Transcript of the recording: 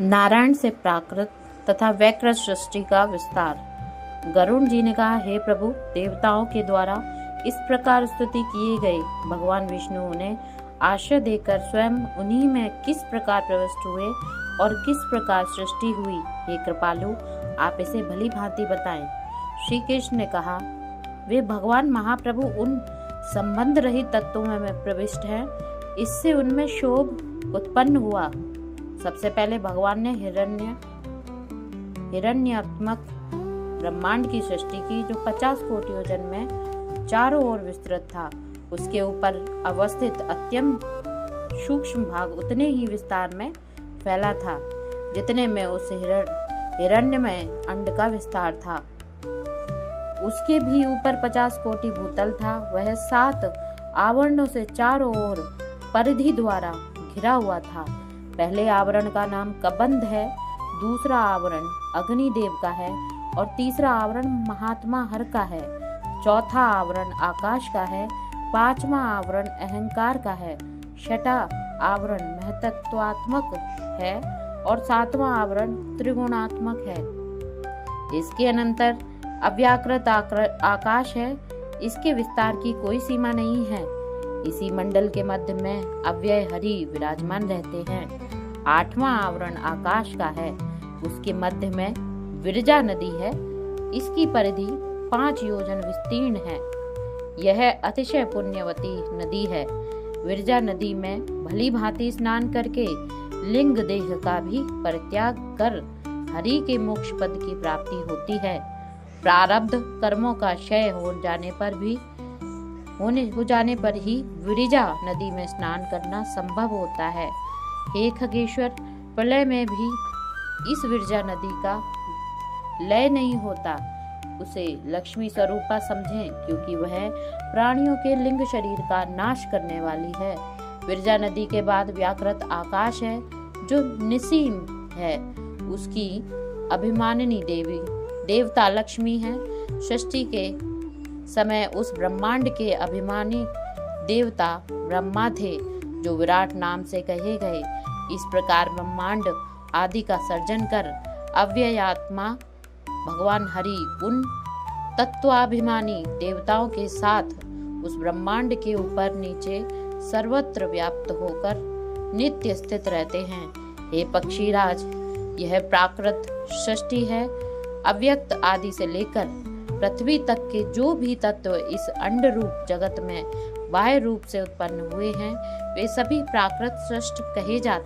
नारायण से प्राकृत तथा वैकृत सृष्टि का विस्तार। गरुड़ जी ने कहा, हे प्रभु, देवताओं के द्वारा इस प्रकार स्तुति किए गए भगवान विष्णु उन्हें आश्रय देकर स्वयं उन्हीं में किस प्रकार प्रविष्ट हुए और किस प्रकार सृष्टि हुई, हे कृपालु, आप इसे भली भांति बताएं। श्री कृष्ण ने कहा, वे भगवान महाप्रभु उन संबंध रहित तत्वों में प्रविष्ट हैं, इससे उनमें शोभ उत्पन्न हुआ। सबसे पहले भगवान ने हिरण्यात्मक ब्रह्मांड की सृष्टि की, जो 50 कोटि योजन में चारों ओर विस्तृत था। उसके ऊपर अवस्थित अत्यंत सूक्ष्म भाग उतने ही विस्तार में फैला था जितने में उस हिरण्य में अंड का विस्तार था। उसके भी ऊपर 50 कोटि भूतल था। वह 7 आवरणों से चारों ओर परिधि द्वारा घिरा हुआ था। पहले आवरण का नाम कबंध है, दूसरा आवरण अग्निदेव का है और तीसरा आवरण महात्मा हर का है। चौथा आवरण आकाश का है, पांचवा आवरण अहंकार का है, छठा आवरण महतत्वात्मक है और सातवां आवरण त्रिगुणात्मक है। इसके अनंतर अव्याकृत आकाश है। इसके विस्तार की कोई सीमा नहीं है। इसी मंडल के मध्य में अव्यय हरि विराजमान रहते हैं। 8वां आवरण आकाश का है। उसके मध्य में विरजा नदी है। इसकी परिधि 5 योजन विस्तीर्ण है। यह अतिशय पुण्यवती नदी है। विरजा नदी में भली भांति स्नान करके लिंग देह का भी परित्याग कर हरि के मोक्ष पद की प्राप्ति होती है। प्रारब्ध कर्मों का क्षय हो जाने पर ही विरजा नदी में स्नान करना संभव होता है। हे खगेश्वर, प्रलय में भी इस विरजा नदी का लय नहीं होता। उसे लक्ष्मी स्वरूपा समझें, क्योंकि वह प्राणियों के लिंग शरीर का नाश करने वाली है। विरजा नदी के बाद व्याकृत आकाश है, जो निसीम है। उसकी अभिमानिनी देवता लक्ष्मी है। सृष्टि के समय उस ब्रह्मांड के अभिमानी देवता ब्रह्मा थे, जो विराट नाम से कहे गए। इस प्रकार ब्रह्मांड आदि का सर्जन कर अव्ययात्मा भगवान हरि उन तत्वाभिमानी देवताओं के साथ उस ब्रह्मांड के ऊपर नीचे सर्वत्र व्याप्त होकर नित्य स्थित रहते हैं। हे पक्षीराज, यह प्राकृत सृष्टि है। अव्यक्त आदि से लेकर पृथ्वी तक के जो भी तत्व इस अंड रूप जगत में बाह्य रूप से उत्पन्न हुए हैं, वे सभी प्राकृत सृष्टि कहे जाते हैं।